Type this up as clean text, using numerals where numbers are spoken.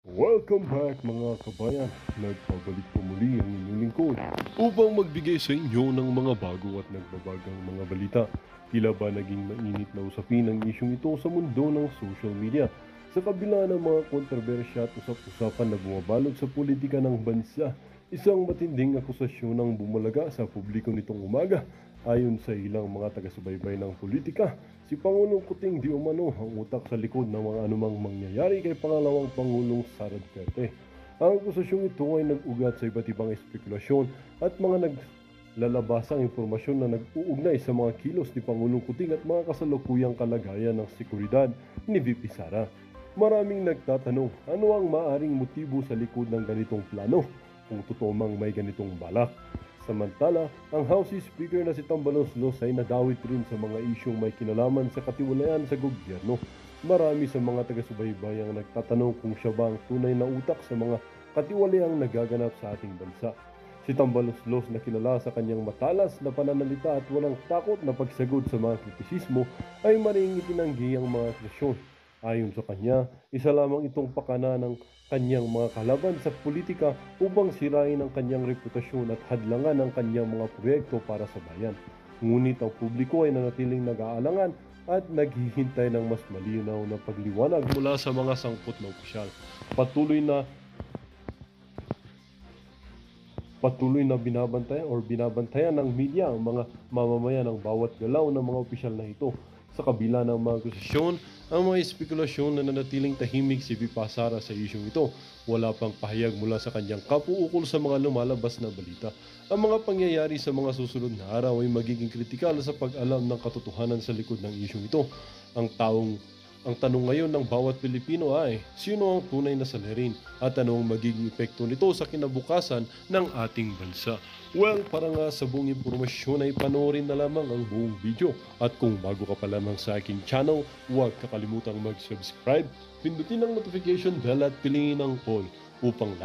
Welcome back mga kabayan. Nagpabalik po muli ang inyong lingkod upang magbigay sa inyo ng mga bago at nagbabagang mga balita. Tila ba naging mainit na usapin ang isyong ito sa mundo ng social media? Sa kabila ng mga kontrobersya at usap-usapan na bumabalot sa politika ng bansa, isang matinding akusasyon ang bumalaga sa publiko nitong umaga. Ayon sa ilang mga taga-subaybay ng politika, si Pangulong Kuting di umano ang utak sa likod ng mga anumang mangyayari kay pangalawang Pangulong Sara Duterte. Ang akusasyong ito ay nag-ugat sa iba't ibang espekulasyon at mga naglalabasang impormasyon na nag-uugnay sa mga kilos ni Pangulong Kuting at mga kasalukuyang kalagayan ng seguridad ni VP Sara. Maraming nagtatanong ano ang maaring motibo sa likod ng ganitong plano kung totoo mang may ganitong balak. Samantala, ang House Speaker na si Tambaloslos ay nadawit rin sa mga isyong may kinalaman sa katiwalayan sa gobyerno. Marami sa mga taga-subaybay ang nagtatanong kung siya ba ang tunay na utak sa mga katiwalayang nagaganap sa ating bansa. Si Tambaloslos na kilala sa kanyang matalas na pananalita at walang takot na pagsagod sa mga kritisismo ay maring itinanggi ang mga akusasyon. Ayon sa kanya, isa lamang itong pakana ng kanyang mga kalaban sa politika upang sirain ang kanyang reputasyon at hadlangan ang kanyang mga proyekto para sa bayan. Ngunit ang publiko ay nanatiling nag-aalangan at naghihintay ng mas malinaw na pagliwanag mula sa mga sangkot na opisyal. Patuloy na binabantayan ng media ang mga mamamayan ng bawat galaw ng mga opisyal na ito. Sa kabila ng mga akusasyon, ang mga espekulasyon na nanatiling tahimik si VP Sara sa isyong ito. Wala pang pahayag mula sa kanyang kapo ukol sa mga lumalabas na balita. Ang mga pangyayari sa mga susunod na araw ay magiging kritikal sa pag-alam ng katotohanan sa likod ng isyong ito. Ang tanong ngayon ng bawat Pilipino ay, sino ang tunay na salarin at ano ang magiging epekto nito sa kinabukasan ng ating bansa? Well, para nga sa buong impormasyon ay panoorin na lamang ang buong video. At kung bago ka pa lamang sa aking channel, huwag kakalimutang mag-subscribe, pindutin ang notification bell at piliin ang all upang lagi